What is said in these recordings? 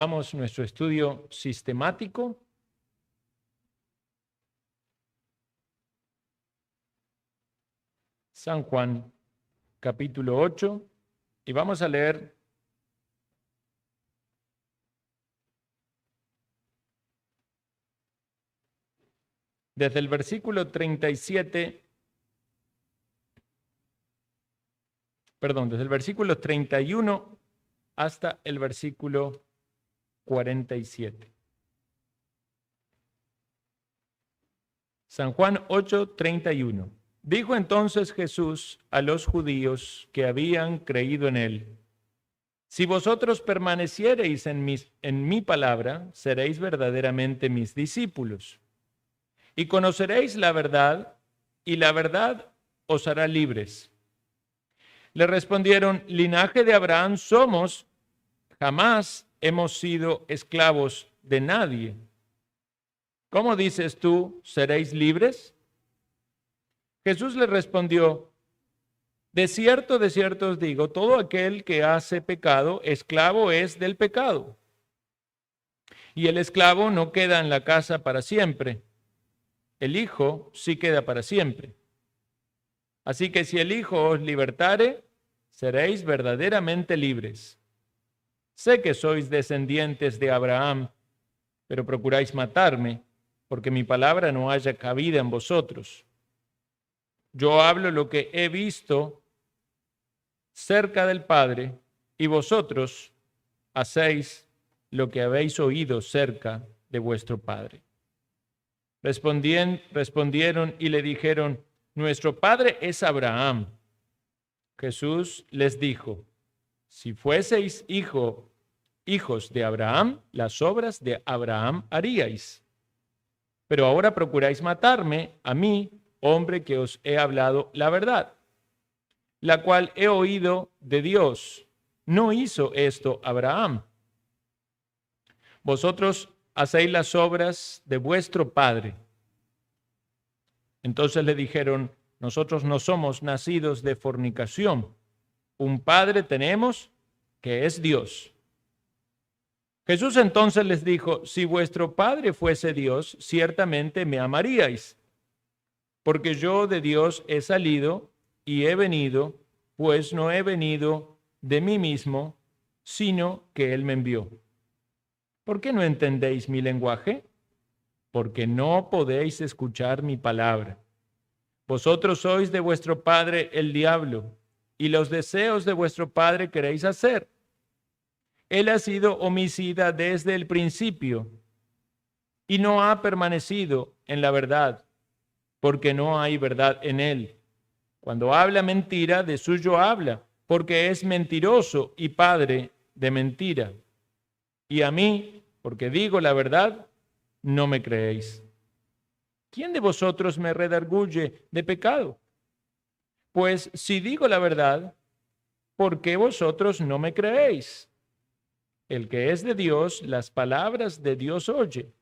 Vamos nuestro estudio sistemático. San Juan, capítulo 8, y vamos a leer desde el versículo 37, desde el versículo 31 hasta el versículo 47. San Juan 8, 31. Dijo entonces Jesús a los judíos que habían creído en él: si vosotros permaneciereis en mi palabra, seréis verdaderamente mis discípulos, y conoceréis la verdad, y la verdad os hará libres. Le respondieron: linaje de Abraham somos, jamás hemos sido esclavos de nadie. ¿Cómo dices tú, seréis libres? Jesús le respondió: de cierto os digo, todo aquel que hace pecado, esclavo es del pecado. Y el esclavo no queda en la casa para siempre, el Hijo sí queda para siempre. Así que si el Hijo os libertare, seréis verdaderamente libres. Sé que sois descendientes de Abraham, pero procuráis matarme, porque mi palabra no haya cabida en vosotros. Yo hablo lo que he visto cerca del Padre, y vosotros hacéis lo que habéis oído cerca de vuestro Padre. Respondieron y le dijeron: nuestro padre es Abraham. Jesús les dijo: si fueseis hijos de Abraham, las obras de Abraham haríais. Pero ahora procuráis matarme a mí, hombre que os he hablado la verdad, la cual he oído de Dios. No hizo esto Abraham. Vosotros hacéis las obras de vuestro padre. Entonces le dijeron: nosotros no somos nacidos de fornicación. Un padre tenemos, que es Dios. Jesús entonces les dijo: si vuestro padre fuese Dios, ciertamente me amaríais, porque yo de Dios he salido y he venido, pues no he venido de mí mismo, sino que Él me envió. ¿Por qué no entendéis mi lenguaje? Porque no podéis escuchar mi palabra. Vosotros sois de vuestro padre el diablo, y los deseos de vuestro padre queréis hacer. Él ha sido homicida desde el principio, y no ha permanecido en la verdad, porque no hay verdad en él. Cuando habla mentira, de suyo habla, porque es mentiroso y padre de mentira. Y a mí, porque digo la verdad, no me creéis. ¿Quién de vosotros me redarguye de pecado? Pues si digo la verdad, ¿por qué vosotros no me creéis? El que es de Dios, las palabras de Dios oye.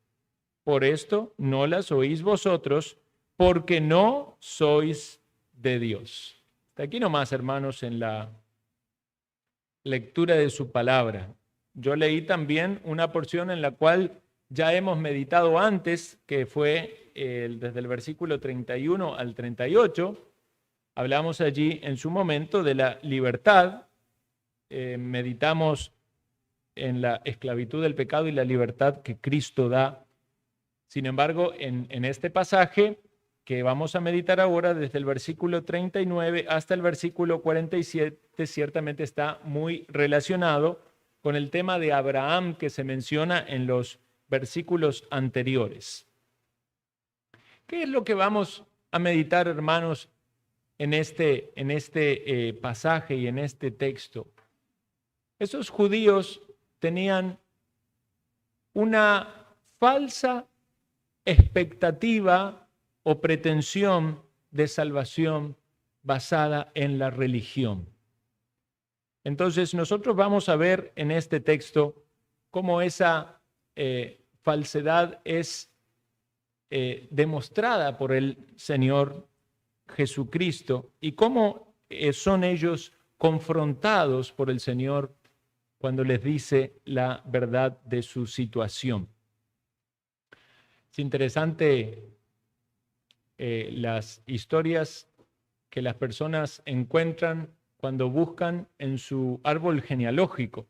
Por esto no las oís vosotros, porque no sois de Dios. Hasta aquí nomás, hermanos, en la lectura de su palabra. Yo leí también una porción en la cual ya hemos meditado antes, que fue desde el versículo 31 al 38. Hablamos allí en su momento de la libertad. Meditamos en la esclavitud del pecado y la libertad que Cristo da. Sin embargo, en este pasaje que vamos a meditar ahora, desde el versículo 39 hasta el versículo 47, ciertamente está muy relacionado con el tema de Abraham que se menciona en los versículos anteriores. ¿Qué es lo que vamos a meditar, hermanos, en este pasaje y en este texto? Esos judíos tenían una falsa expectativa o pretensión de salvación basada en la religión. Entonces nosotros vamos a ver en este texto cómo esa falsedad es demostrada por el Señor Jesucristo y cómo son ellos confrontados por el Señor cuando les dice la verdad de su situación. Es interesante las historias que las personas encuentran cuando buscan en su árbol genealógico.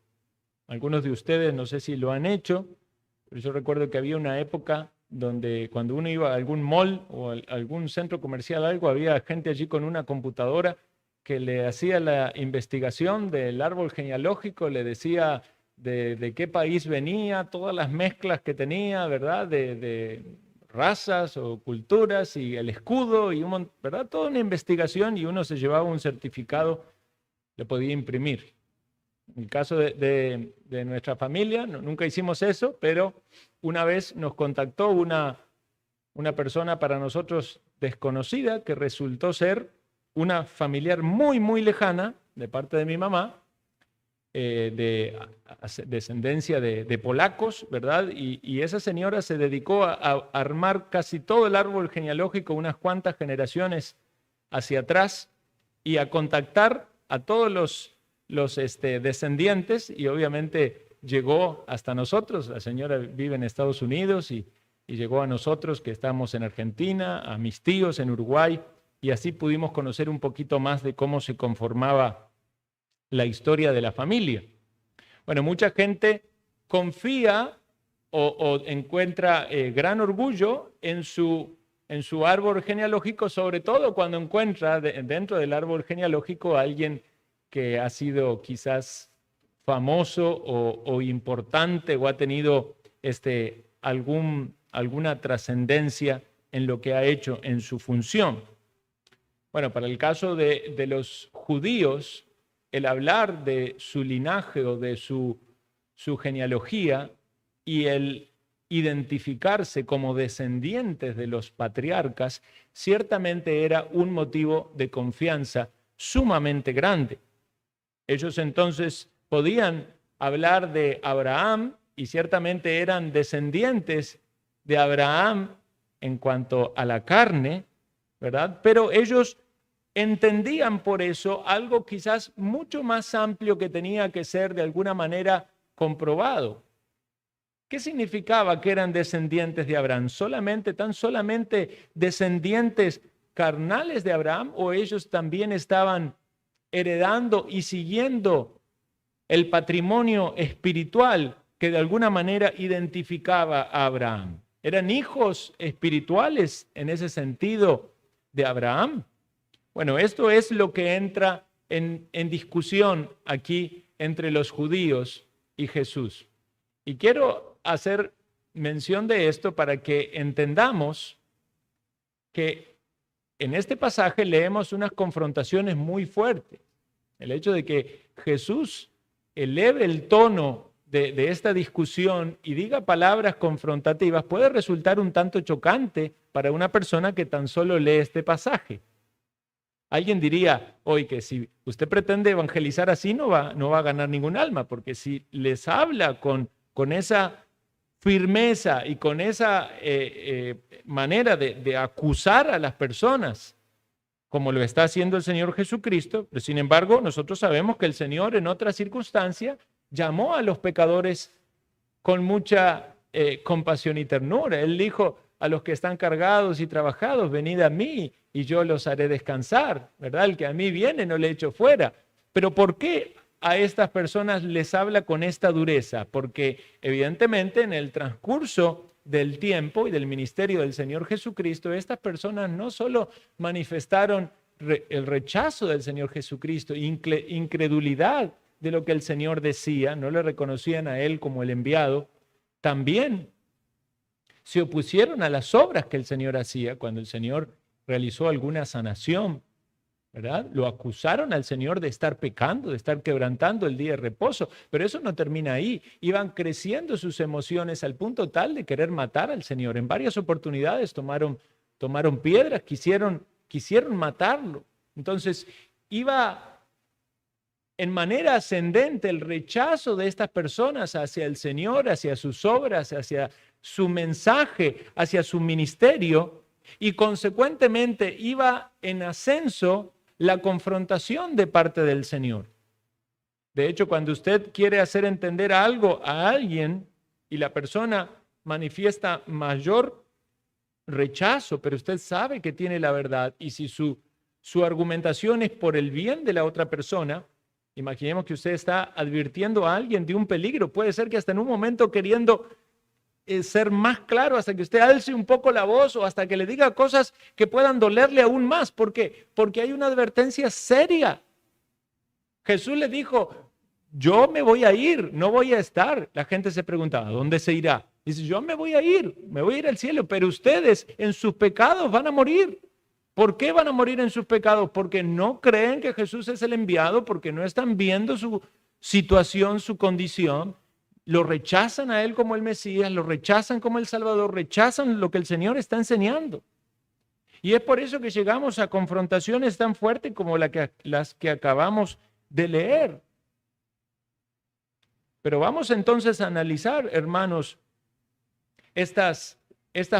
Algunos de ustedes no sé si lo han hecho, pero yo recuerdo que había una época donde cuando uno iba a algún mall o a algún centro comercial, había gente allí con una computadora que le hacía la investigación del árbol genealógico, le decía de qué país venía, todas las mezclas que tenía, ¿verdad? De razas o culturas y el escudo, y ¿verdad? Toda una investigación, y uno se llevaba un certificado, le podía imprimir. En el caso de nuestra familia, nunca hicimos eso, pero una vez nos contactó una persona para nosotros desconocida que resultó ser una familiar muy, muy lejana de parte de mi mamá, de descendencia de polacos, ¿verdad? Y esa señora se dedicó a armar casi todo el árbol genealógico, unas cuantas generaciones hacia atrás, y a contactar a todos los descendientes, y obviamente llegó hasta nosotros. La señora vive en Estados Unidos y llegó a nosotros que estamos en Argentina, a mis tíos en Uruguay, y así pudimos conocer un poquito más de cómo se conformaba la historia de la familia. Bueno, mucha gente confía o encuentra gran orgullo en su árbol genealógico, sobre todo cuando encuentra dentro del árbol genealógico a alguien que ha sido quizás famoso o importante, o ha tenido alguna trascendencia en lo que ha hecho en su función. Bueno, para el caso de los judíos, el hablar de su linaje o de su genealogía y el identificarse como descendientes de los patriarcas, ciertamente era un motivo de confianza sumamente grande. Ellos entonces podían hablar de Abraham y ciertamente eran descendientes de Abraham en cuanto a la carne, ¿verdad? Pero ellos entendían por eso algo quizás mucho más amplio que tenía que ser de alguna manera comprobado. ¿Qué significaba que eran descendientes de Abraham? ¿Tan solamente descendientes carnales de Abraham, o ellos también estaban heredando y siguiendo el patrimonio espiritual que de alguna manera identificaba a Abraham? ¿Eran hijos espirituales en ese sentido de Abraham? Bueno, esto es lo que entra en discusión aquí entre los judíos y Jesús. Y quiero hacer mención de esto para que entendamos que en este pasaje leemos unas confrontaciones muy fuertes. El hecho de que Jesús eleve el tono de esta discusión y diga palabras confrontativas puede resultar un tanto chocante para una persona que tan solo lee este pasaje. Alguien diría hoy que si usted pretende evangelizar así no va a ganar ningún alma, porque si les habla con esa firmeza y con esa manera de acusar a las personas, como lo está haciendo el Señor Jesucristo, pero sin embargo nosotros sabemos que el Señor en otra circunstancia llamó a los pecadores con mucha compasión y ternura. Él dijo a los que están cargados y trabajados, venid a mí y yo los haré descansar, ¿verdad? El que a mí viene no le echo fuera. Pero ¿por qué a estas personas les habla con esta dureza? Porque evidentemente en el transcurso del tiempo y del ministerio del Señor Jesucristo, estas personas no solo manifestaron el rechazo del Señor Jesucristo, incredulidad de lo que el Señor decía, no le reconocían a Él como el enviado, también se opusieron a las obras que el Señor hacía. Cuando el Señor realizó alguna sanación, ¿verdad? Lo acusaron al Señor de estar pecando, de estar quebrantando el día de reposo. Pero eso no termina ahí. Iban creciendo sus emociones al punto tal de querer matar al Señor. En varias oportunidades tomaron piedras, quisieron matarlo. Entonces iba en manera ascendente el rechazo de estas personas hacia el Señor, hacia sus obras, hacia su mensaje, hacia su ministerio, y consecuentemente iba en ascenso la confrontación de parte del Señor. De hecho, cuando usted quiere hacer entender algo a alguien y la persona manifiesta mayor rechazo, pero usted sabe que tiene la verdad, y si su argumentación es por el bien de la otra persona, imaginemos que usted está advirtiendo a alguien de un peligro, puede ser que hasta en un momento queriendo ser más claro, hasta que usted alce un poco la voz o hasta que le diga cosas que puedan dolerle aún más. ¿Por qué? Porque hay una advertencia seria. Jesús le dijo, yo me voy a ir, no voy a estar. La gente se preguntaba, ¿dónde se irá? Dice, yo me voy a ir al cielo, pero ustedes en sus pecados van a morir. ¿Por qué van a morir en sus pecados? Porque no creen que Jesús es el enviado, porque no están viendo su situación, su condición. Lo rechazan a él como el Mesías, lo rechazan como el Salvador, rechazan lo que el Señor está enseñando. Y es por eso que llegamos a confrontaciones tan fuertes como las que acabamos de leer. Pero vamos entonces a analizar, hermanos, estas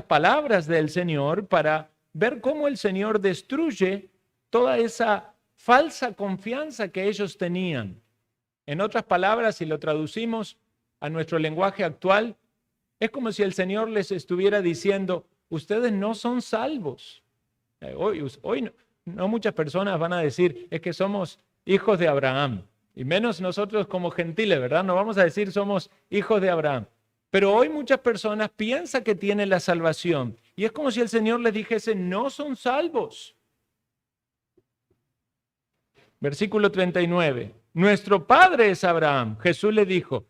palabras del Señor para ver cómo el Señor destruye toda esa falsa confianza que ellos tenían. En otras palabras, si lo traducimos a nuestro lenguaje actual, es como si el Señor les estuviera diciendo, ustedes no son salvos. Hoy no muchas personas van a decir, es que somos hijos de Abraham, y menos nosotros como gentiles, ¿verdad? No vamos a decir somos hijos de Abraham. Pero hoy muchas personas piensan que tienen la salvación, y es como si el Señor les dijese, no son salvos. Versículo 39, nuestro padre es Abraham. Jesús le dijo,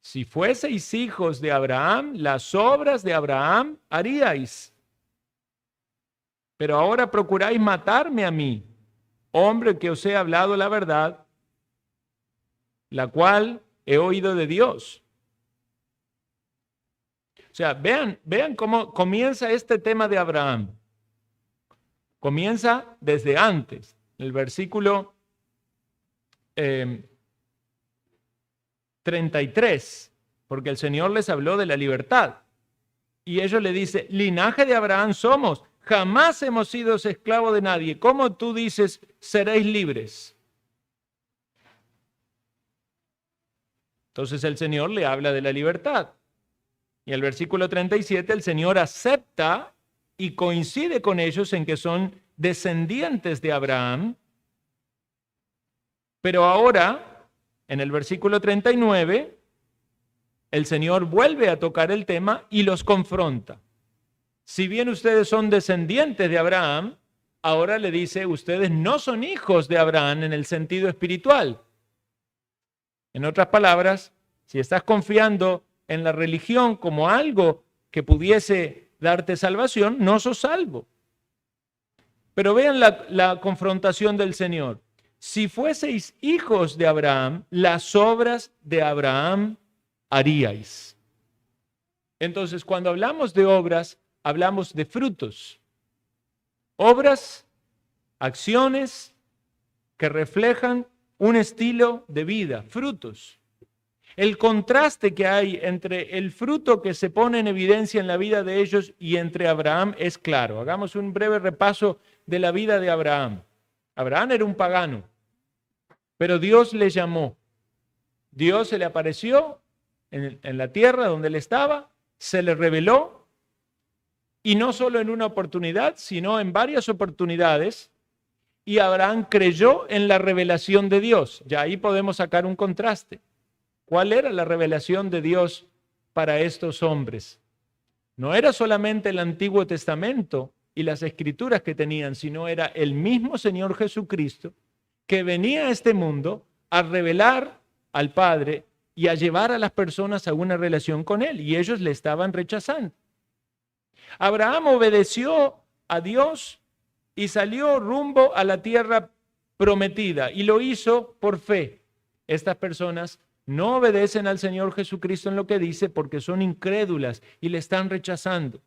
si fueseis hijos de Abraham, las obras de Abraham haríais. Pero ahora procuráis matarme a mí, hombre que os he hablado la verdad, la cual he oído de Dios. O sea, vean cómo comienza este tema de Abraham. Comienza desde antes, el versículo 33, porque el Señor les habló de la libertad. Y ellos le dicen, linaje de Abraham somos, jamás hemos sido esclavos de nadie. ¿Cómo tú dices, seréis libres? Entonces el Señor le habla de la libertad. Y el versículo 37, el Señor acepta y coincide con ellos en que son descendientes de Abraham. Pero ahora, en el versículo 39, el Señor vuelve a tocar el tema y los confronta. Si bien ustedes son descendientes de Abraham, ahora le dice, ustedes no son hijos de Abraham en el sentido espiritual. En otras palabras, si estás confiando en la religión como algo que pudiese darte salvación, no sos salvo. Pero vean la confrontación del Señor. Si fueseis hijos de Abraham, las obras de Abraham haríais. Entonces, cuando hablamos de obras, hablamos de frutos. Obras, acciones que reflejan un estilo de vida, frutos. El contraste que hay entre el fruto que se pone en evidencia en la vida de ellos y entre Abraham es claro. Hagamos un breve repaso de la vida de Abraham. Abraham era un pagano, pero Dios le llamó. Dios se le apareció en la tierra donde él estaba, se le reveló, y no solo en una oportunidad, sino en varias oportunidades, y Abraham creyó en la revelación de Dios. Ya ahí podemos sacar un contraste. ¿Cuál era la revelación de Dios para estos hombres? No era solamente el Antiguo Testamento y las escrituras que tenían, sino era el mismo Señor Jesucristo que venía a este mundo a revelar al Padre y a llevar a las personas a una relación con Él, y ellos le estaban rechazando. Abraham obedeció a Dios y salió rumbo a la tierra prometida, y lo hizo por fe. Estas personas no obedecen al Señor Jesucristo en lo que dice porque son incrédulas y le están rechazando.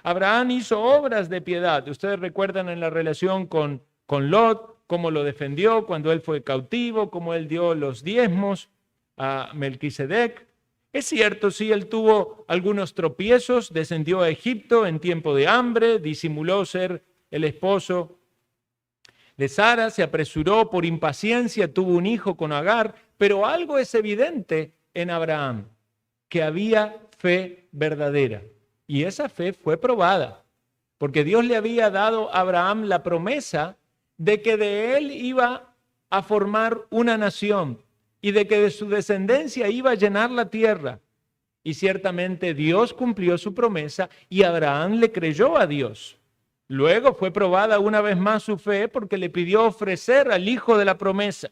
Abraham hizo obras de piedad. Ustedes recuerdan en la relación con Lot, cómo lo defendió cuando él fue cautivo, cómo él dio los diezmos a Melquisedec. Es cierto, sí, él tuvo algunos tropiezos, descendió a Egipto en tiempo de hambre, disimuló ser el esposo de Sara, se apresuró por impaciencia, tuvo un hijo con Agar, pero algo es evidente en Abraham, que había fe verdadera. Y esa fe fue probada, porque Dios le había dado a Abraham la promesa de que de él iba a formar una nación y de que de su descendencia iba a llenar la tierra. Y ciertamente Dios cumplió su promesa y Abraham le creyó a Dios. Luego fue probada una vez más su fe porque le pidió ofrecer al hijo de la promesa.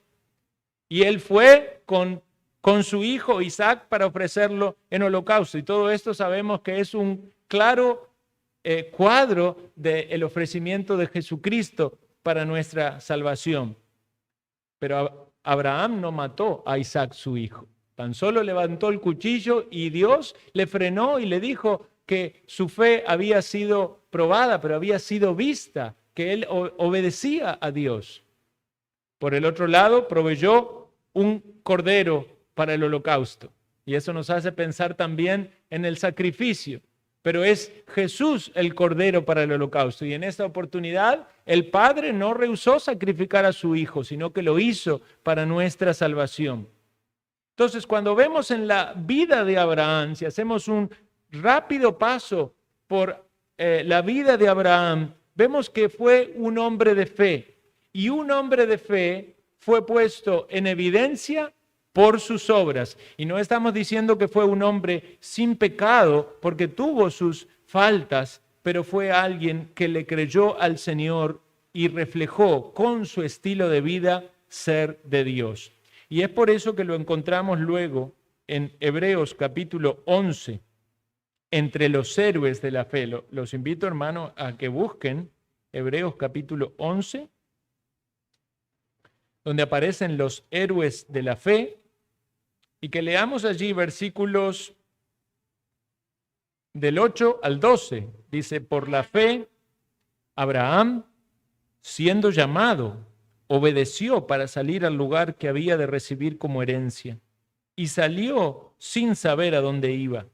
Y él fue con su hijo Isaac para ofrecerlo en holocausto. Y todo esto sabemos que es un claro cuadro del ofrecimiento de Jesucristo para nuestra salvación. Pero Abraham no mató a Isaac su hijo. Tan solo levantó el cuchillo y Dios le frenó y le dijo que su fe había sido probada, pero había sido vista, que él obedecía a Dios. Por el otro lado, proveyó un cordero para el holocausto. Y eso nos hace pensar también en el sacrificio. Pero es Jesús el cordero para el holocausto. Y en esta oportunidad, el Padre no rehusó sacrificar a su Hijo, sino que lo hizo para nuestra salvación. Entonces, cuando vemos en la vida de Abraham, si hacemos un rápido paso por la vida de Abraham, vemos que fue un hombre de fe. Y un hombre de fe fue puesto en evidencia por sus obras. Y no estamos diciendo que fue un hombre sin pecado, porque tuvo sus faltas, pero fue alguien que le creyó al Señor y reflejó con su estilo de vida ser de Dios. Y es por eso que lo encontramos luego en Hebreos capítulo 11, entre los héroes de la fe. Los invito, hermanos, a que busquen Hebreos capítulo 11, donde aparecen los héroes de la fe, y que leamos allí versículos del 8 al 12. Dice, por la fe, Abraham, siendo llamado, obedeció para salir al lugar que había de recibir como herencia, y salió sin saber a dónde iba.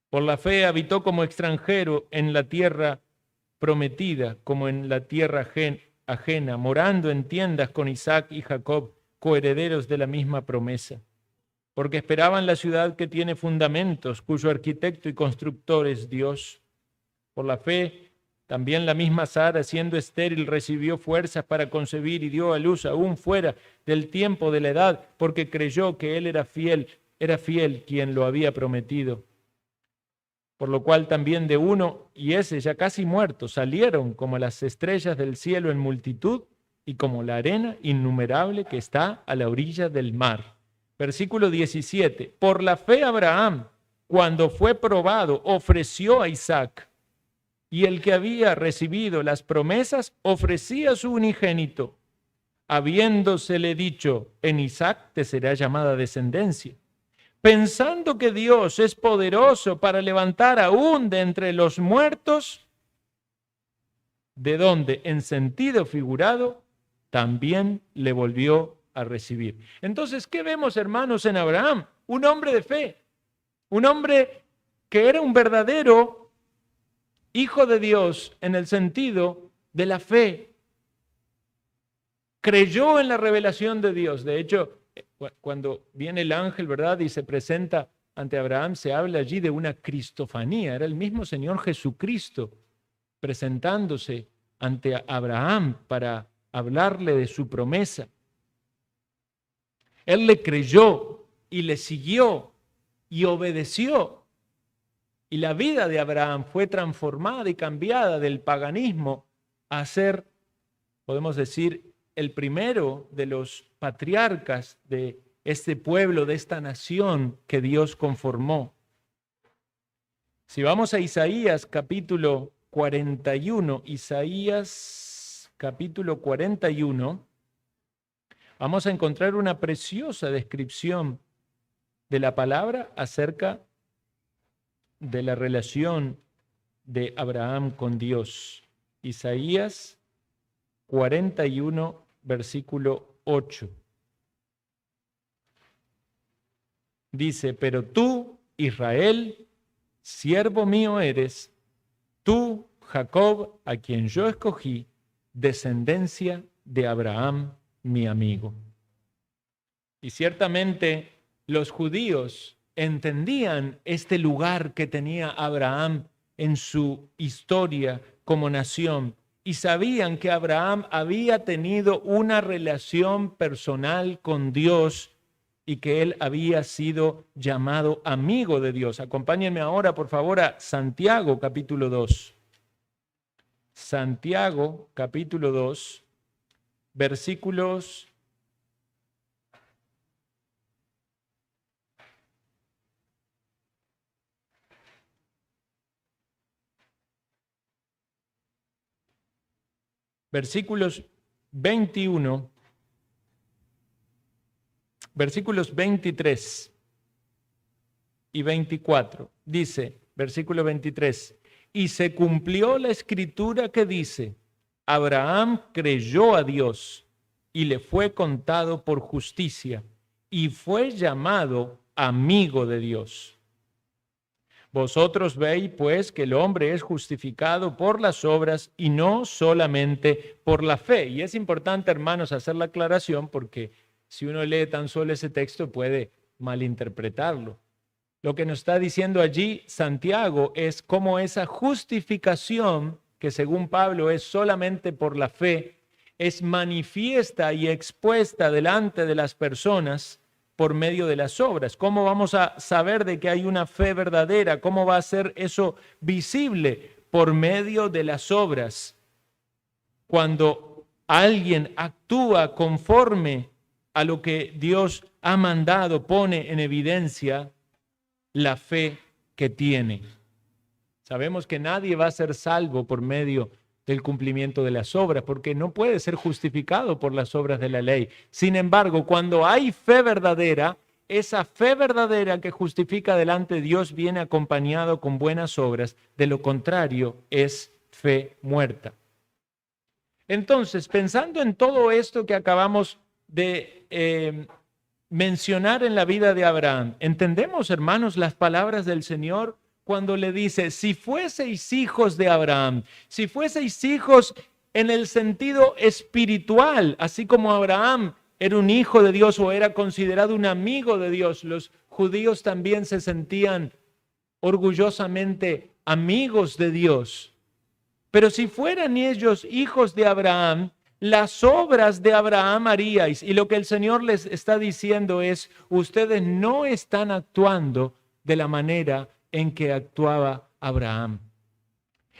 Por la fe habitó como extranjero en la tierra prometida, como en la tierra ajena, morando en tiendas con Isaac y Jacob, coherederos de la misma promesa. Porque esperaban la ciudad que tiene fundamentos, cuyo arquitecto y constructor es Dios. Por la fe, también la misma Sara, siendo estéril, recibió fuerzas para concebir y dio a luz aún fuera del tiempo de la edad, porque creyó que él era fiel quien lo había prometido. Por lo cual también de uno, y ese ya casi muerto, salieron como las estrellas del cielo en multitud y como la arena innumerable que está a la orilla del mar. Versículo 17. Por la fe Abraham, cuando fue probado, ofreció a Isaac, y el que había recibido las promesas ofrecía su unigénito, habiéndosele dicho, en Isaac te será llamada descendencia, pensando que Dios es poderoso para levantar aún de entre los muertos, de donde en sentido figurado también le volvió a recibir. Entonces, ¿qué vemos, hermanos, en Abraham? Un hombre de fe, un hombre que era un verdadero hijo de Dios en el sentido de la fe. Creyó en la revelación de Dios. De hecho, cuando viene el ángel, ¿verdad?, y se presenta ante Abraham, se habla allí de una cristofanía. Era el mismo Señor Jesucristo presentándose ante Abraham para hablarle de su promesa. Él le creyó y le siguió y obedeció. Y la vida de Abraham fue transformada y cambiada del paganismo a ser, podemos decir, el primero de los patriarcas de este pueblo, de esta nación que Dios conformó. Si vamos a Isaías capítulo 41, Isaías capítulo 41, vamos a encontrar una preciosa descripción de la palabra acerca de la relación de Abraham con Dios. Isaías 41, versículo 8. Dice, pero tú, Israel, siervo mío eres, tú, Jacob, a quien yo escogí, descendencia de Abraham, mi amigo. Y ciertamente los judíos entendían este lugar que tenía Abraham en su historia como nación y sabían que Abraham había tenido una relación personal con Dios y que él había sido llamado amigo de Dios. Acompáñenme ahora, por favor, a Santiago capítulo 2. Santiago capítulo 2, versículos 21, versículos 23 y 24. Dice, versículo 23, y se cumplió la escritura que dice, Abraham creyó a Dios y le fue contado por justicia y fue llamado amigo de Dios. Vosotros veis, pues, que el hombre es justificado por las obras y no solamente por la fe. Y es importante, hermanos, hacer la aclaración porque si uno lee tan solo ese texto puede malinterpretarlo. Lo que nos está diciendo allí Santiago es cómo esa justificación, que según Pablo es solamente por la fe, es manifiesta y expuesta delante de las personas por medio de las obras. ¿Cómo vamos a saber de que hay una fe verdadera? ¿Cómo va a ser eso visible? Por medio de las obras. Cuando alguien actúa conforme a lo que Dios ha mandado, pone en evidencia la fe que tiene. Sabemos que nadie va a ser salvo por medio del cumplimiento de las obras, porque no puede ser justificado por las obras de la ley. Sin embargo, cuando hay fe verdadera, esa fe verdadera que justifica delante de Dios viene acompañado con buenas obras. De lo contrario, es fe muerta. Entonces, pensando en todo esto que acabamos de mencionar en la vida de Abraham, ¿entendemos, hermanos, las palabras del Señor cuando le dice, si fueseis hijos de Abraham, si fueseis hijos en el sentido espiritual, así como Abraham era un hijo de Dios o era considerado un amigo de Dios, los judíos también se sentían orgullosamente amigos de Dios. Pero si fueran ellos hijos de Abraham, las obras de Abraham haríais. Y lo que el Señor les está diciendo es, ustedes no están actuando de la manera en que actuaba Abraham.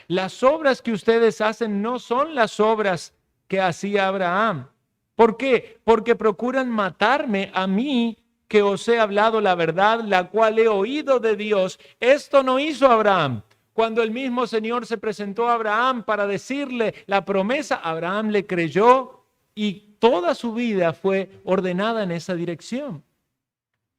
Las obras que ustedes hacen no son las obras que hacía Abraham. ¿Por qué? Porque procuran matarme a mí, que os he hablado la verdad, la cual he oído de Dios. Esto no hizo Abraham. Cuando el mismo Señor se presentó a Abraham para decirle la promesa, Abraham le creyó y toda su vida fue ordenada en esa dirección.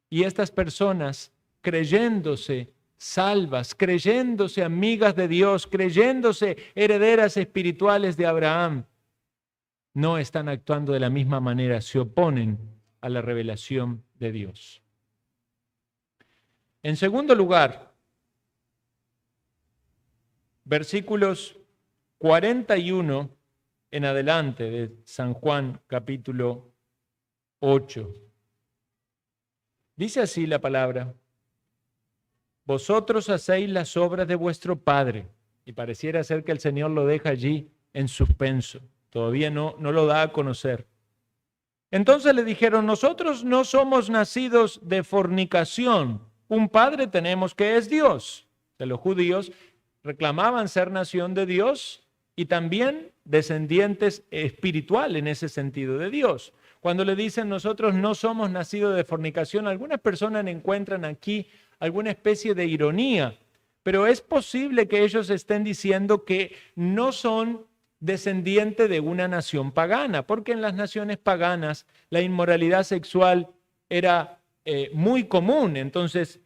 Y estas personas, creyéndose salvas, creyéndose amigas de Dios, creyéndose herederas espirituales de Abraham, no están actuando de la misma manera, se oponen a la revelación de Dios. En segundo lugar, versículos 41 en adelante de San Juan capítulo 8. Dice así la palabra, vosotros hacéis las obras de vuestro padre. Y pareciera ser que el Señor lo deja allí en suspenso. Todavía no lo da a conocer. Entonces le dijeron, nosotros no somos nacidos de fornicación. Un padre tenemos que es Dios. De los judíos reclamaban ser nación de Dios y también descendientes espiritual en ese sentido de Dios. Cuando le dicen nosotros no somos nacidos de fornicación, algunas personas encuentran aquí alguna especie de ironía, pero es posible que ellos estén diciendo que no son descendientes de una nación pagana, porque en las naciones paganas la inmoralidad sexual era muy común. Entonces,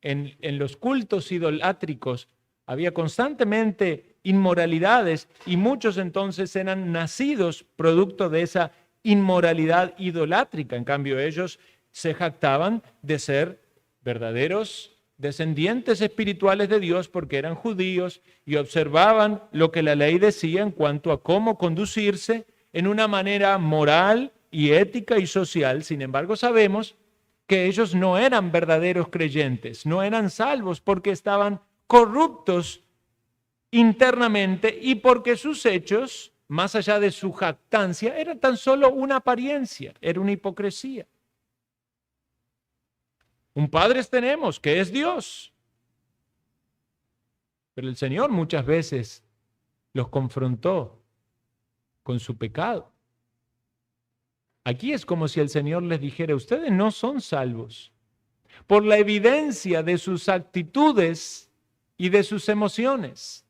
en los cultos idolátricos había constantemente inmoralidades y muchos entonces eran nacidos producto de esa inmoralidad idolátrica. En cambio, ellos se jactaban de ser verdaderos descendientes espirituales de Dios porque eran judíos y observaban lo que la ley decía en cuanto a cómo conducirse en una manera moral y ética y social. Sin embargo, sabemos que ellos no eran verdaderos creyentes, no eran salvos porque estaban corruptos internamente y porque sus hechos, más allá de su jactancia, eran tan solo una apariencia, era una hipocresía. Un Padre tenemos, que es Dios. Pero el Señor muchas veces los confrontó con su pecado. Aquí es como si el Señor les dijera, ustedes no son salvos por la evidencia de sus actitudes y de sus emociones.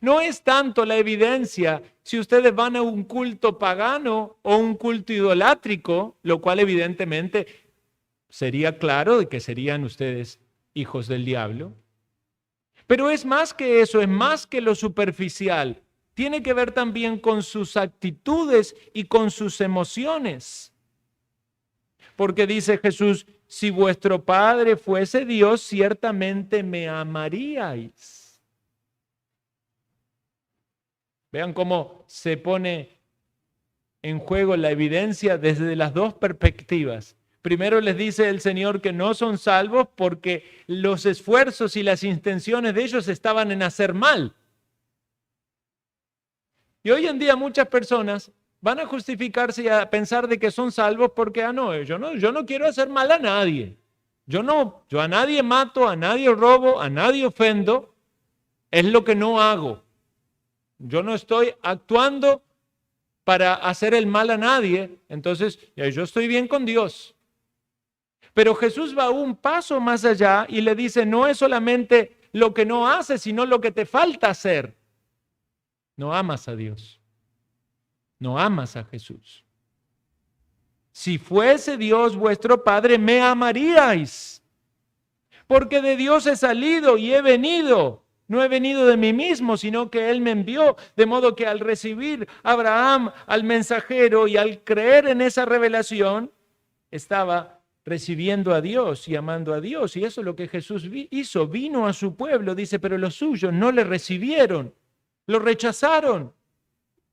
No es tanto la evidencia si ustedes van a un culto pagano o un culto idolátrico, lo cual evidentemente sería claro de que serían ustedes hijos del diablo. Pero es más que eso, es más que lo superficial. Tiene que ver también con sus actitudes y con sus emociones. Porque dice Jesús, si vuestro Padre fuese Dios, ciertamente me amaríais. Vean cómo se pone en juego la evidencia desde las dos perspectivas. Primero les dice el Señor que no son salvos porque los esfuerzos y las intenciones de ellos estaban en hacer mal. Y hoy en día muchas personas van a justificarse y a pensar de que son salvos porque, yo no quiero hacer mal a nadie. Yo a nadie mato, a nadie robo, a nadie ofendo. Es lo que no hago. Yo no estoy actuando para hacer el mal a nadie. Entonces, yo estoy bien con Dios. Pero Jesús va un paso más allá y le dice, no es solamente lo que no haces, sino lo que te falta hacer. No amas a Dios. No amas a Jesús. Si fuese Dios vuestro Padre, me amaríais. Porque de Dios he salido y he venido. No he venido de mí mismo, sino que Él me envió. De modo que al recibir a Abraham al mensajero y al creer en esa revelación, estaba recibiendo a Dios y amando a Dios. Y eso es lo que Jesús hizo. Vino a su pueblo, dice, pero los suyos no le recibieron. Lo rechazaron.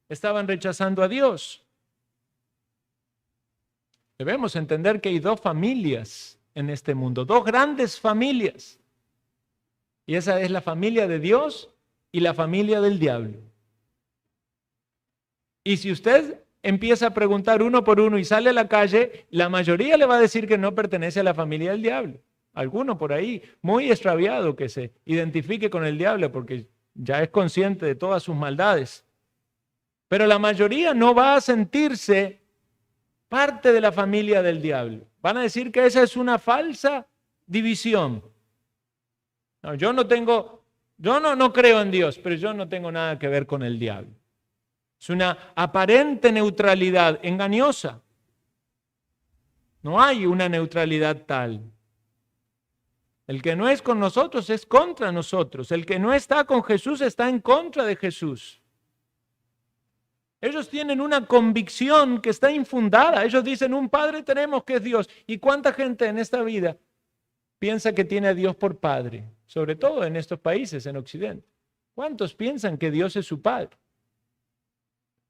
Estaban rechazando a Dios. Debemos entender que hay dos familias en este mundo, dos grandes familias. Y esa es la familia de Dios y la familia del diablo. Y si usted empieza a preguntar uno por uno y sale a la calle, la mayoría le va a decir que no pertenece a la familia del diablo. Alguno por ahí, muy extraviado, que se identifique con el diablo porque ya es consciente de todas sus maldades. Pero la mayoría no va a sentirse parte de la familia del diablo. Van a decir que esa es una falsa división. No, yo no creo en Dios, pero yo no tengo nada que ver con el diablo. Es una aparente neutralidad engañosa. No hay una neutralidad tal. El que no es con nosotros es contra nosotros. El que no está con Jesús está en contra de Jesús. Ellos tienen una convicción que está infundada. Ellos dicen, un Padre tenemos que es Dios. ¿Y cuánta gente en esta vida piensa que tiene a Dios por Padre? Sobre todo en estos países, en Occidente. ¿Cuántos piensan que Dios es su Padre?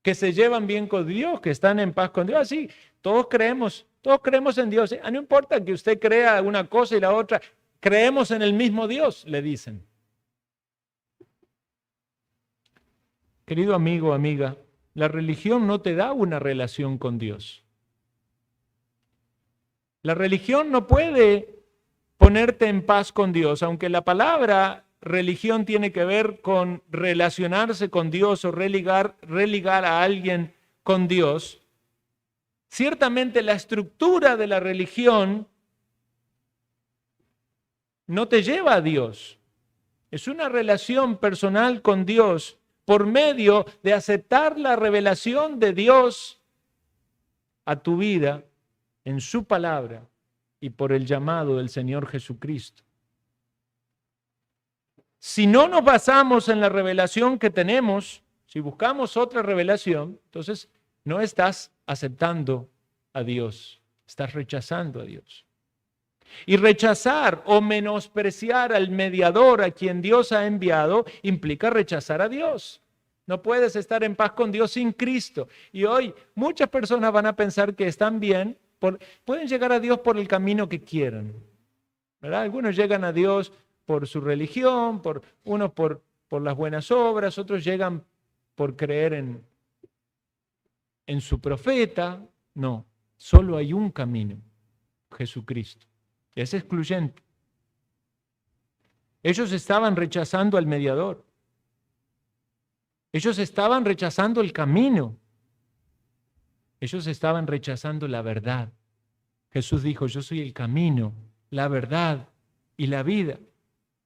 Que se llevan bien con Dios, que están en paz con Dios. Así, todos creemos en Dios. No importa que usted crea una cosa y la otra, creemos en el mismo Dios, le dicen. Querido amigo, amiga, la religión no te da una relación con Dios. La religión no puede ponerte en paz con Dios, aunque la palabra religión tiene que ver con relacionarse con Dios o religar a alguien con Dios. Ciertamente la estructura de la religión no te lleva a Dios. Es una relación personal con Dios por medio de aceptar la revelación de Dios a tu vida en su palabra y por el llamado del Señor Jesucristo. Si no nos basamos en la revelación que tenemos, si buscamos otra revelación, entonces no estás aceptando a Dios, estás rechazando a Dios. Y rechazar o menospreciar al mediador a quien Dios ha enviado implica rechazar a Dios. No puedes estar en paz con Dios sin Cristo. Y hoy muchas personas van a pensar que están bien, pueden llegar a Dios por el camino que quieran, ¿verdad? Algunos llegan a Dios por su religión, unos por las buenas obras, otros llegan por creer en su profeta. No, solo hay un camino, Jesucristo. Es excluyente. Ellos estaban rechazando al mediador. Ellos estaban rechazando el camino. Ellos estaban rechazando la verdad. Jesús dijo, yo soy el camino, la verdad y la vida.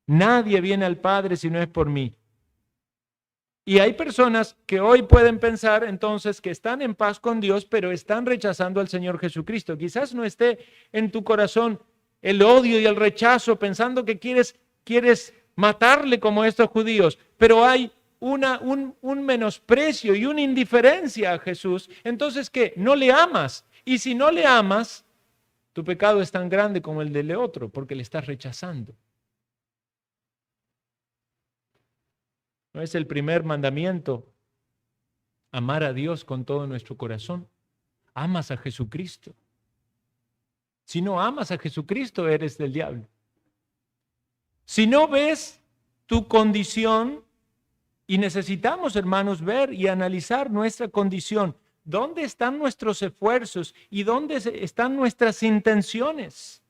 Nadie viene al Padre si no es por mí. Y hay personas que hoy pueden pensar entonces que están en paz con Dios, pero están rechazando al Señor Jesucristo. Quizás no esté en tu corazón el odio y el rechazo, pensando que quieres matarle como estos judíos, pero hay un menosprecio y una indiferencia a Jesús. Entonces, ¿qué? No le amas. Y si no le amas, tu pecado es tan grande como el del otro, porque le estás rechazando. ¿No es el primer mandamiento amar a Dios con todo nuestro corazón? Amas a Jesucristo. Si no amas a Jesucristo, eres del diablo. Si no ves tu condición, y necesitamos, hermanos, ver y analizar nuestra condición, ¿dónde están nuestros esfuerzos y dónde están nuestras intenciones?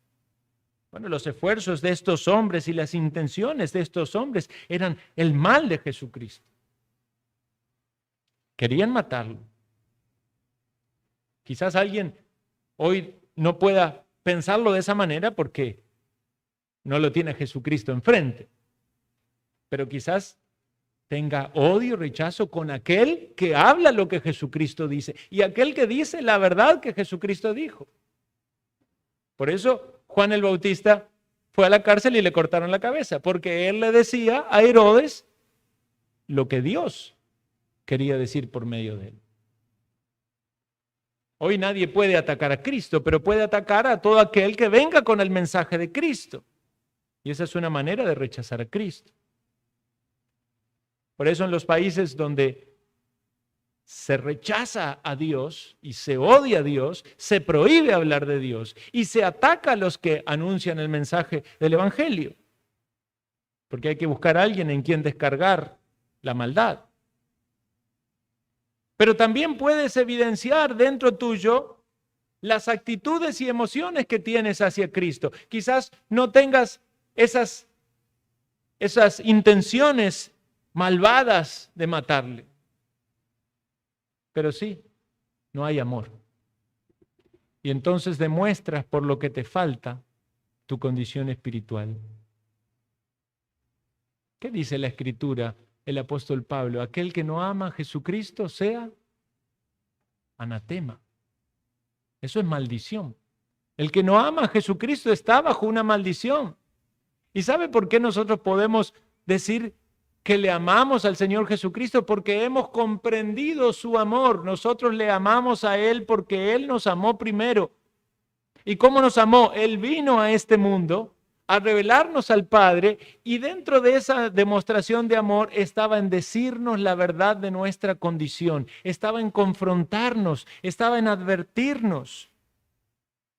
Bueno, los esfuerzos de estos hombres y las intenciones de estos hombres eran el mal de Jesucristo. Querían matarlo. Quizás alguien hoy no pueda pensarlo de esa manera porque no lo tiene Jesucristo enfrente. Pero quizás tenga odio y rechazo con aquel que habla lo que Jesucristo dice y aquel que dice la verdad que Jesucristo dijo. Por eso Juan el Bautista fue a la cárcel y le cortaron la cabeza, porque él le decía a Herodes lo que Dios quería decir por medio de él. Hoy nadie puede atacar a Cristo, pero puede atacar a todo aquel que venga con el mensaje de Cristo. Y esa es una manera de rechazar a Cristo. Por eso en los países donde se rechaza a Dios y se odia a Dios, se prohíbe hablar de Dios y se ataca a los que anuncian el mensaje del Evangelio. Porque hay que buscar a alguien en quien descargar la maldad. Pero también puedes evidenciar dentro tuyo las actitudes y emociones que tienes hacia Cristo. Quizás no tengas esas intenciones malvadas de matarle. Pero sí, no hay amor. Y entonces demuestras por lo que te falta tu condición espiritual. ¿Qué dice la Escritura? El apóstol Pablo, aquel que no ama a Jesucristo sea anatema. Eso es maldición. El que no ama a Jesucristo está bajo una maldición. ¿Y sabe por qué nosotros podemos decir que le amamos al Señor Jesucristo? Porque hemos comprendido su amor. Nosotros le amamos a Él porque Él nos amó primero. ¿Y cómo nos amó? Él vino a este mundo a revelarnos al Padre, y dentro de esa demostración de amor estaba en decirnos la verdad de nuestra condición, estaba en confrontarnos, estaba en advertirnos.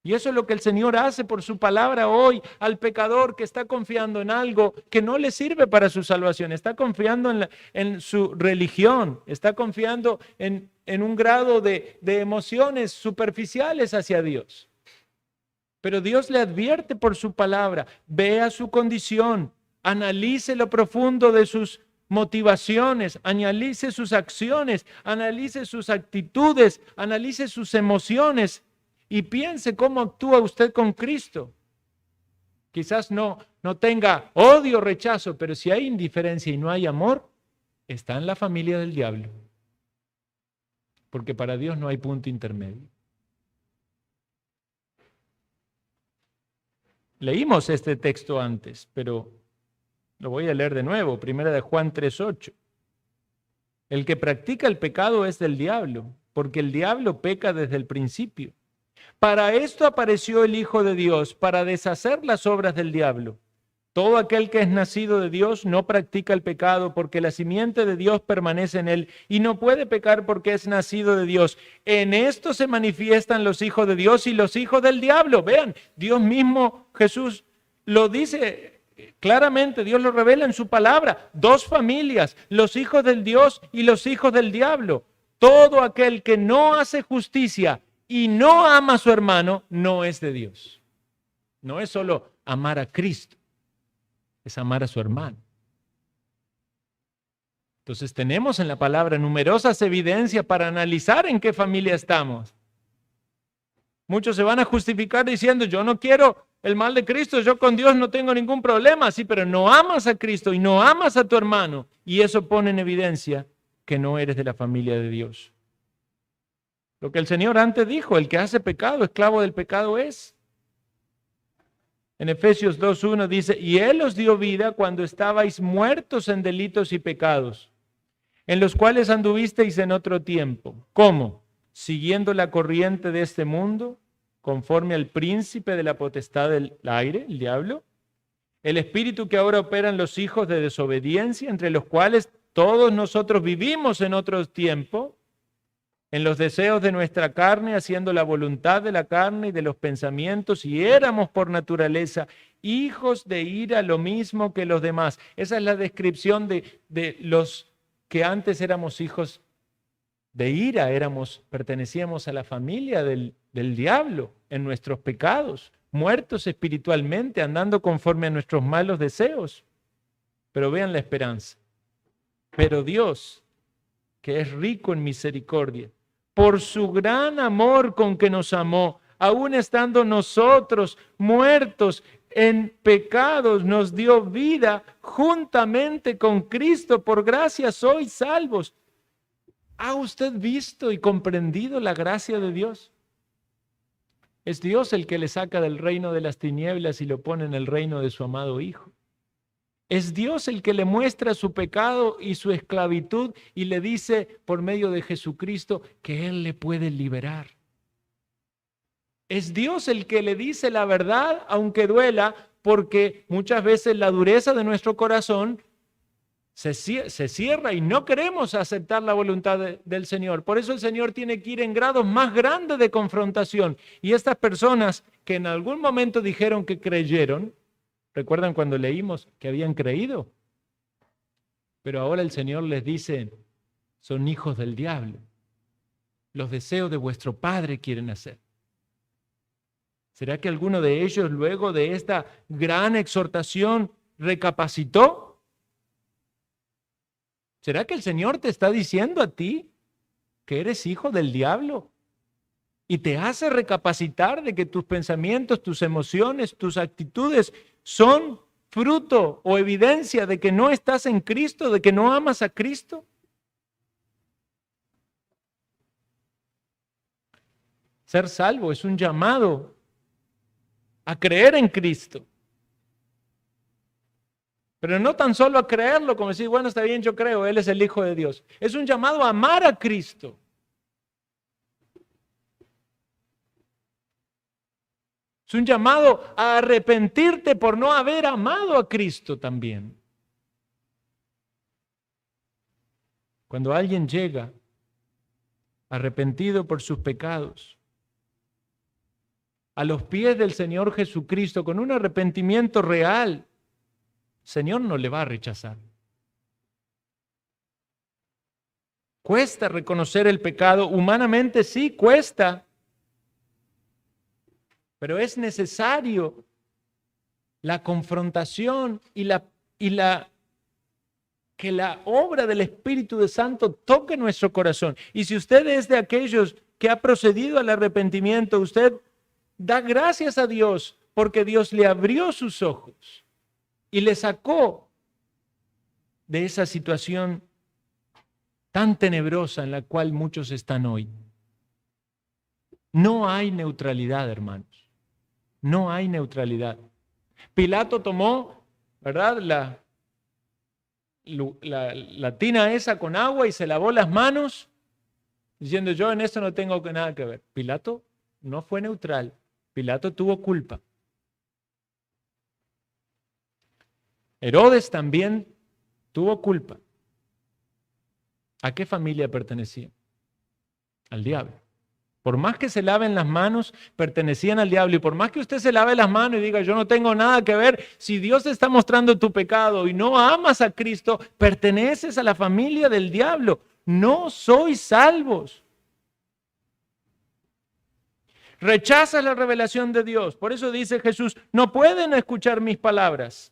Y eso es lo que el Señor hace por su palabra hoy al pecador que está confiando en algo que no le sirve para su salvación, está confiando en su religión, está confiando en un grado de emociones superficiales hacia Dios. Pero Dios le advierte por su palabra, vea su condición, analice lo profundo de sus motivaciones, analice sus acciones, analice sus actitudes, analice sus emociones y piense cómo actúa usted con Cristo. Quizás no tenga odio o rechazo, pero si hay indiferencia y no hay amor, está en la familia del diablo. Porque para Dios no hay punto intermedio. Leímos este texto antes, pero lo voy a leer de nuevo. Primera de Juan 3:8. El que practica el pecado es del diablo, porque el diablo peca desde el principio. Para esto apareció el Hijo de Dios, para deshacer las obras del diablo. Todo aquel que es nacido de Dios no practica el pecado porque la simiente de Dios permanece en él y no puede pecar porque es nacido de Dios. En esto se manifiestan los hijos de Dios y los hijos del diablo. Vean, Dios mismo, Jesús, lo dice claramente, Dios lo revela en su palabra. Dos familias, los hijos del Dios y los hijos del diablo. Todo aquel que no hace justicia y no ama a su hermano no es de Dios. No es solo amar a Cristo, es amar a su hermano. Entonces tenemos en la palabra numerosas evidencias para analizar en qué familia estamos. Muchos se van a justificar diciendo, yo no quiero el mal de Cristo, yo con Dios no tengo ningún problema. Sí, pero no amas a Cristo y no amas a tu hermano. Y eso pone en evidencia que no eres de la familia de Dios. Lo que el Señor antes dijo, el que hace pecado, esclavo del pecado es. En Efesios 2:1 dice, y Él os dio vida cuando estabais muertos en delitos y pecados, en los cuales anduvisteis en otro tiempo. ¿Cómo? Siguiendo la corriente de este mundo, conforme al príncipe de la potestad del aire, el diablo, el espíritu que ahora opera en los hijos de desobediencia, entre los cuales todos nosotros vivimos en otro tiempo, en los deseos de nuestra carne, haciendo la voluntad de la carne y de los pensamientos, y éramos por naturaleza hijos de ira, lo mismo que los demás. Esa es la descripción de los que antes éramos hijos de ira, pertenecíamos a la familia del diablo en nuestros pecados, muertos espiritualmente, andando conforme a nuestros malos deseos. Pero vean la esperanza. Pero Dios, que es rico en misericordia, por su gran amor con que nos amó, aun estando nosotros muertos en pecados, nos dio vida juntamente con Cristo. Por gracia sois salvos. ¿Ha usted visto y comprendido la gracia de Dios? Es Dios el que le saca del reino de las tinieblas y lo pone en el reino de su amado Hijo. Es Dios el que le muestra su pecado y su esclavitud y le dice por medio de Jesucristo que Él le puede liberar. Es Dios el que le dice la verdad aunque duela, porque muchas veces la dureza de nuestro corazón se cierra y no queremos aceptar la voluntad del Señor. Por eso el Señor tiene que ir en grados más grandes de confrontación. Y estas personas que en algún momento dijeron que creyeron, ¿recuerdan cuando leímos que habían creído? Pero ahora el Señor les dice, son hijos del diablo. Los deseos de vuestro padre quieren hacer. ¿Será que alguno de ellos luego de esta gran exhortación recapacitó? ¿Será que el Señor te está diciendo a ti que eres hijo del diablo? Y te hace recapacitar de que tus pensamientos, tus emociones, tus actitudes son fruto o evidencia de que no estás en Cristo, de que no amas a Cristo. Ser salvo es un llamado a creer en Cristo. Pero no tan solo a creerlo, como decir, bueno, está bien, yo creo, Él es el Hijo de Dios. Es un llamado a amar a Cristo. Es un llamado a arrepentirte por no haber amado a Cristo también. Cuando alguien llega arrepentido por sus pecados, a los pies del Señor Jesucristo, con un arrepentimiento real, el Señor no le va a rechazar. Cuesta reconocer el pecado, humanamente sí, cuesta. Pero es necesario la confrontación y que la obra del Espíritu Santo toque nuestro corazón. Y si usted es de aquellos que ha procedido al arrepentimiento, usted da gracias a Dios porque Dios le abrió sus ojos y le sacó de esa situación tan tenebrosa en la cual muchos están hoy. No hay neutralidad, hermanos. No hay neutralidad. Pilato tomó, ¿verdad?, la tina esa con agua y se lavó las manos, diciendo, yo en esto no tengo nada que ver. Pilato no fue neutral. Pilato tuvo culpa. Herodes también tuvo culpa. ¿A qué familia pertenecía? Al diablo. Por más que se laven las manos, pertenecían al diablo. Y por más que usted se lave las manos y diga, yo no tengo nada que ver, si Dios te está mostrando tu pecado y no amas a Cristo, perteneces a la familia del diablo. No sois salvos. Rechazas la revelación de Dios. Por eso dice Jesús, no pueden escuchar mis palabras.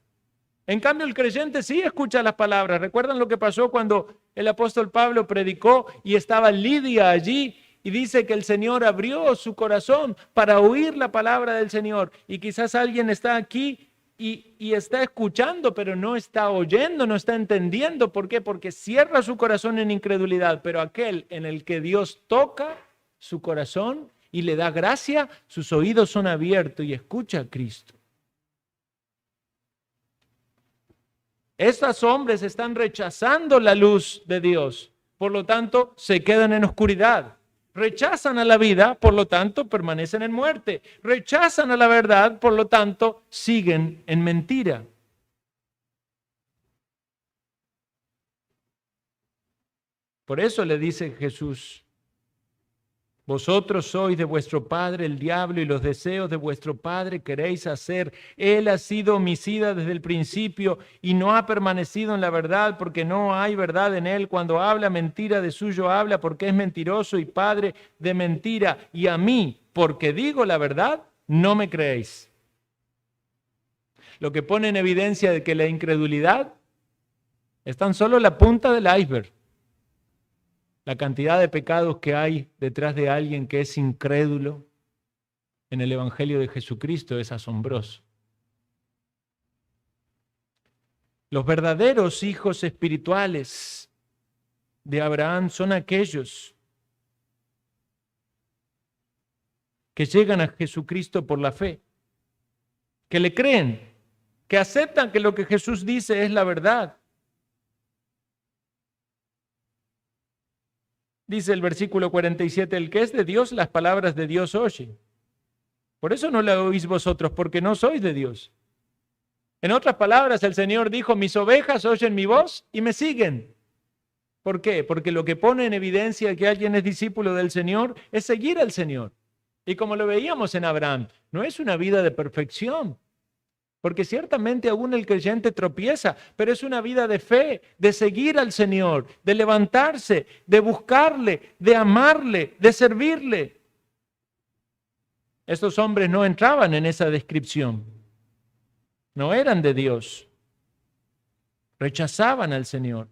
En cambio, el creyente sí escucha las palabras. ¿Recuerdan lo que pasó cuando el apóstol Pablo predicó y estaba Lidia allí? Y dice que el Señor abrió su corazón para oír la palabra del Señor. Y quizás alguien está aquí y está escuchando, pero no está oyendo, no está entendiendo. ¿Por qué? Porque cierra su corazón en incredulidad. Pero aquel en el que Dios toca su corazón y le da gracia, sus oídos son abiertos y escucha a Cristo. Estos hombres están rechazando la luz de Dios, por lo tanto se quedan en oscuridad. Rechazan a la vida, por lo tanto permanecen en muerte. Rechazan a la verdad, por lo tanto siguen en mentira. Por eso le dice Jesús, vosotros sois de vuestro padre el diablo y los deseos de vuestro padre queréis hacer. Él ha sido homicida desde el principio y no ha permanecido en la verdad porque no hay verdad en él. Cuando habla mentira de suyo habla porque es mentiroso y padre de mentira. Y a mí, porque digo la verdad, no me creéis. Lo que pone en evidencia de que la incredulidad es tan solo la punta del iceberg. La cantidad de pecados que hay detrás de alguien que es incrédulo en el Evangelio de Jesucristo es asombroso. Los verdaderos hijos espirituales de Abraham son aquellos que llegan a Jesucristo por la fe, que le creen, que aceptan que lo que Jesús dice es la verdad. Dice el versículo 47, el que es de Dios, las palabras de Dios oye. Por eso no la oís vosotros, porque no sois de Dios. En otras palabras, el Señor dijo, mis ovejas oyen mi voz y me siguen. ¿Por qué? Porque lo que pone en evidencia que alguien es discípulo del Señor es seguir al Señor. Y como lo veíamos en Abraham, no es una vida de perfección. Porque ciertamente aún el creyente tropieza, pero es una vida de fe, de seguir al Señor, de levantarse, de buscarle, de amarle, de servirle. Estos hombres no entraban en esa descripción. No eran de Dios. Rechazaban al Señor.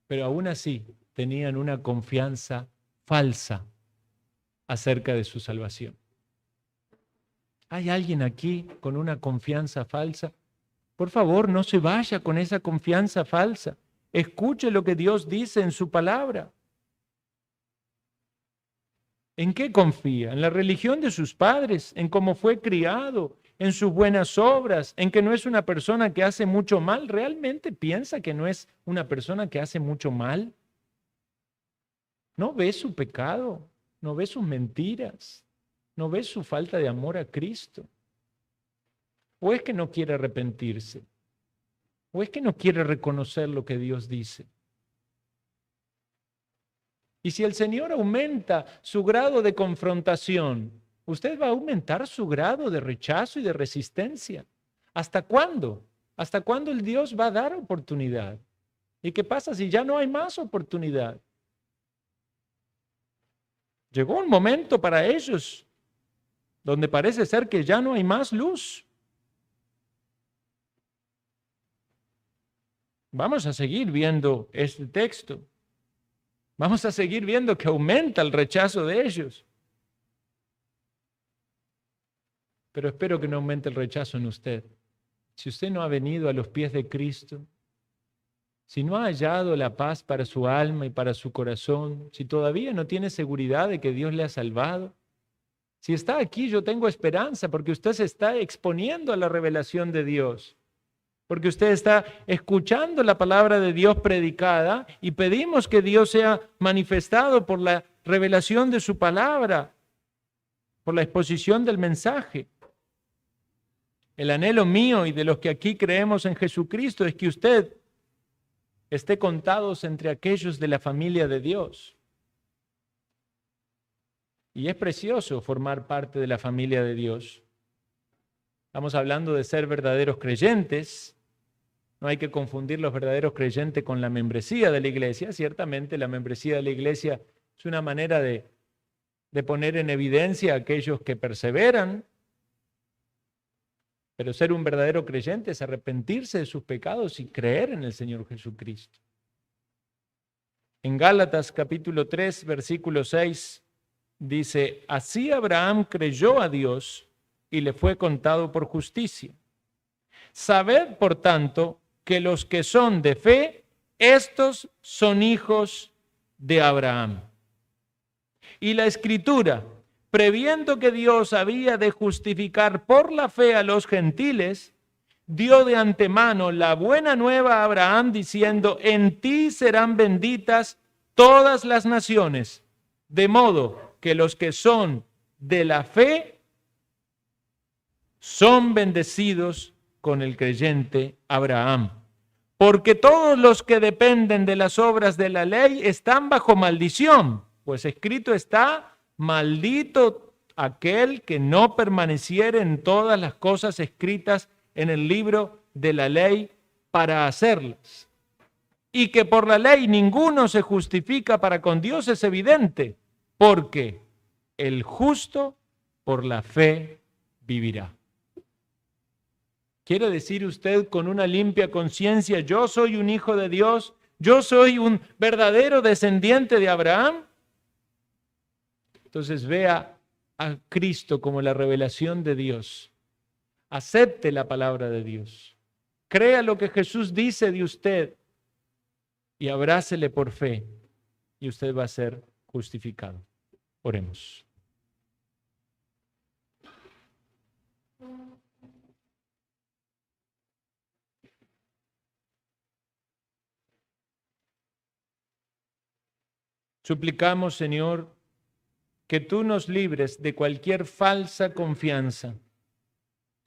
Pero aún así tenían una confianza falsa acerca de su salvación. ¿Hay alguien aquí con una confianza falsa? Por favor, no se vaya con esa confianza falsa. Escuche lo que Dios dice en su palabra. ¿En qué confía? ¿En la religión de sus padres? ¿En cómo fue criado? ¿En sus buenas obras? ¿En que no es una persona que hace mucho mal? ¿Realmente piensa que no es una persona que hace mucho mal? ¿No ve su pecado? ¿No ve sus mentiras? ¿No ve su falta de amor a Cristo? ¿O es que no quiere arrepentirse? ¿O es que no quiere reconocer lo que Dios dice? Y si el Señor aumenta su grado de confrontación, usted va a aumentar su grado de rechazo y de resistencia. ¿Hasta cuándo? ¿Hasta cuándo el Dios va a dar oportunidad? ¿Y qué pasa si ya no hay más oportunidad? Llegó un momento para ellos donde parece ser que ya no hay más luz. Vamos a seguir viendo este texto. Vamos a seguir viendo que aumenta el rechazo de ellos. Pero espero que no aumente el rechazo en usted. Si usted no ha venido a los pies de Cristo, si no ha hallado la paz para su alma y para su corazón, si todavía no tiene seguridad de que Dios le ha salvado, si está aquí, yo tengo esperanza porque usted se está exponiendo a la revelación de Dios, porque usted está escuchando la palabra de Dios predicada y pedimos que Dios sea manifestado por la revelación de su palabra, por la exposición del mensaje. El anhelo mío y de los que aquí creemos en Jesucristo es que usted esté contados entre aquellos de la familia de Dios. Y es precioso formar parte de la familia de Dios. Estamos hablando de ser verdaderos creyentes. No hay que confundir los verdaderos creyentes con la membresía de la iglesia. Ciertamente la membresía de la iglesia es una manera de poner en evidencia a aquellos que perseveran. Pero ser un verdadero creyente es arrepentirse de sus pecados y creer en el Señor Jesucristo. En Gálatas capítulo 3, versículo 6, dice, así Abraham creyó a Dios y le fue contado por justicia. Sabed, por tanto, que los que son de fe, estos son hijos de Abraham. Y la Escritura, previendo que Dios había de justificar por la fe a los gentiles, dio de antemano la buena nueva a Abraham diciendo, en ti serán benditas todas las naciones, de modo que los que son de la fe son bendecidos con el creyente Abraham. Porque todos los que dependen de las obras de la ley están bajo maldición, pues escrito está, maldito aquel que no permaneciere en todas las cosas escritas en el libro de la ley para hacerlas. Y que por la ley ninguno se justifica para con Dios es evidente, porque el justo por la fe vivirá. ¿Quiere decir usted con una limpia conciencia, yo soy un hijo de Dios, yo soy un verdadero descendiente de Abraham? Entonces vea a Cristo como la revelación de Dios. Acepte la palabra de Dios. Crea lo que Jesús dice de usted y abrácele por fe y usted va a ser justificado. Oremos. Suplicamos, Señor, que tú nos libres de cualquier falsa confianza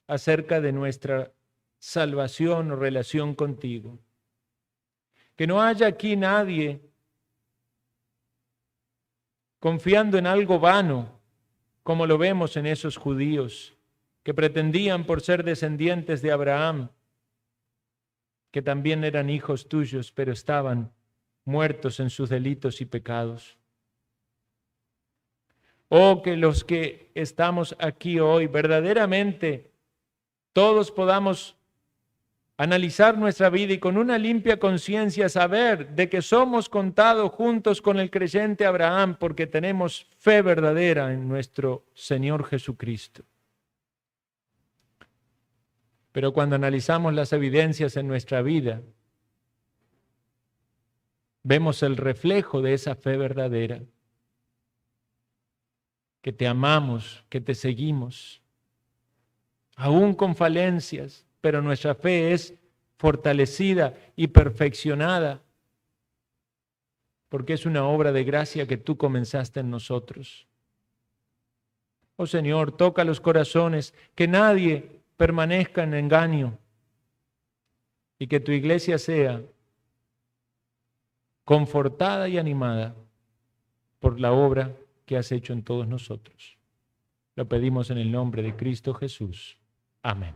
acerca de nuestra salvación o relación contigo. Que no haya aquí nadie confiando en algo vano, como lo vemos en esos judíos que pretendían por ser descendientes de Abraham, que también eran hijos tuyos, pero estaban muertos en sus delitos y pecados. Oh, que los que estamos aquí hoy verdaderamente todos podamos analizar nuestra vida y con una limpia conciencia saber de que somos contados juntos con el creyente Abraham porque tenemos fe verdadera en nuestro Señor Jesucristo. Pero cuando analizamos las evidencias en nuestra vida, vemos el reflejo de esa fe verdadera, que te amamos, que te seguimos, aún con falencias, pero nuestra fe es fortalecida y perfeccionada, porque es una obra de gracia que tú comenzaste en nosotros. Oh Señor, toca los corazones, que nadie permanezca en engaño y que tu iglesia sea confortada y animada por la obra que has hecho en todos nosotros. Lo pedimos en el nombre de Cristo Jesús. Amén.